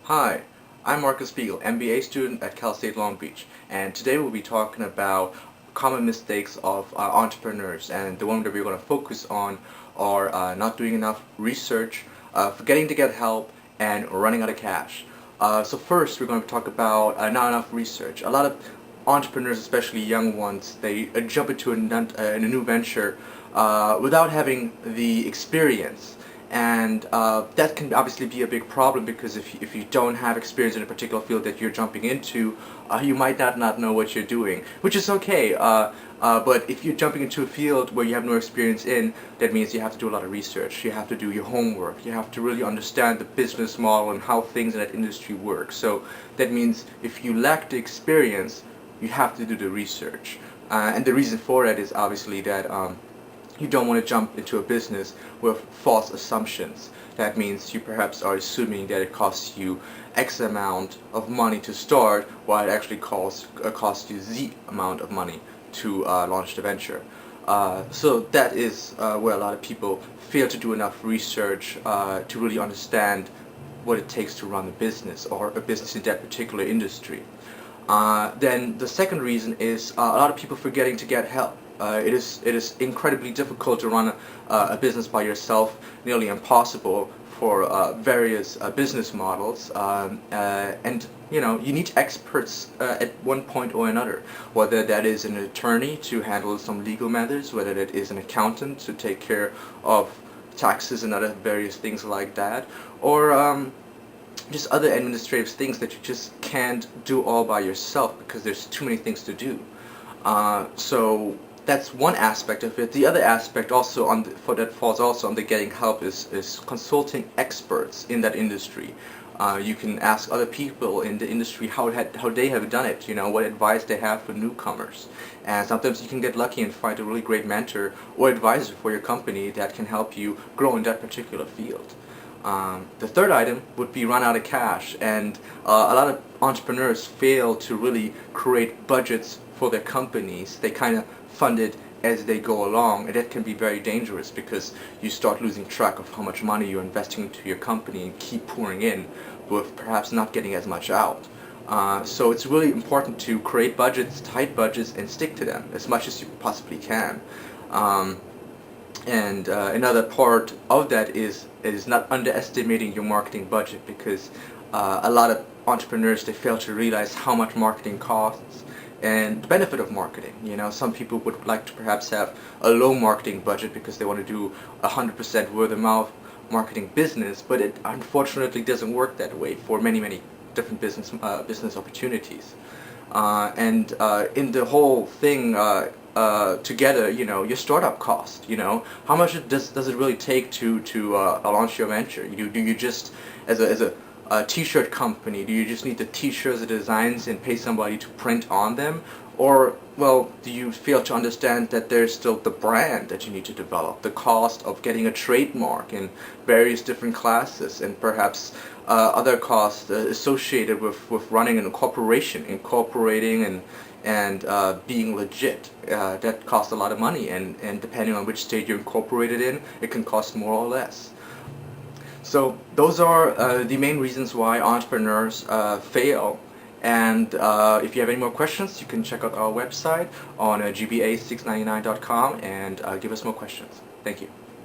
Hi, I'm Marcus Spiegel, MBA student at Cal State Long Beach, and today we'll be talking about common mistakes of entrepreneurs, and the one that we're going to focus on are not doing enough research, forgetting to get help, and running out of cash. So first, we're going to talk about not enough research. A lot of entrepreneurs, especially young ones, they jump into a new venture without having the experience. And that can obviously be a big problem because if you don't have experience in a particular field that you're jumping into, you might not know what you're doing, which is okay. But if you're jumping into a field where you have no experience in, that means you have to do a lot of research. You have to do your homework. You have to really understand the business model and how things in that industry work. So that means if you lack the experience, you have to do the research. And the reason for that is obviously that you don't want to jump into a business with false assumptions. That means you perhaps are assuming that it costs you X amount of money to start, while it actually costs you Z amount of money to launch the venture. So that is where a lot of people fail to do enough research to really understand what it takes to run a business or a business in that particular industry. Then the second reason is a lot of people forgetting to get help. It is incredibly difficult to run a business by yourself, nearly impossible for various business models, and you need experts at one point or another, whether that is an attorney to handle some legal matters, whether that is an accountant to take care of taxes and other various things like that, or just other administrative things that you just can't do all by yourself because there's too many things to do. So that's one aspect of it. The other aspect also that falls also under getting help is consulting experts in that industry. You can ask other people in the industry how they have done it, what advice they have for newcomers. And sometimes you can get lucky and find a really great mentor or advisor for your company that can help you grow in that particular field. The third item would be run out of cash, and a lot of entrepreneurs fail to really create budgets for their companies. They kind of fund it as they go along, and that can be very dangerous because you start losing track of how much money you're investing into your company and keep pouring in, with perhaps not getting as much out. So it's really important to create budgets, tight budgets, and stick to them as much as you possibly can. And another part of that is not underestimating your marketing budget, because a lot of entrepreneurs, they fail to realize how much marketing costs and the benefit of marketing. Some people would like to perhaps have a low marketing budget because they want to do 100% word of mouth marketing business, but it unfortunately doesn't work that way for many different business opportunities. And in the whole thing together, your startup cost, how much does it really take to launch your venture? Do you just, as a t-shirt company, do you just need the t-shirts, the designs, and pay somebody to print on them? Or, well, do you fail to understand that there's still the brand that you need to develop, the cost of getting a trademark in various different classes, and perhaps other costs associated with running a corporation, incorporating and being legit. That costs a lot of money, and depending on which state you're incorporated in, it can cost more or less. So those are the main reasons why entrepreneurs fail. And if you have any more questions, you can check out our website on gba699.com and give us more questions. Thank you.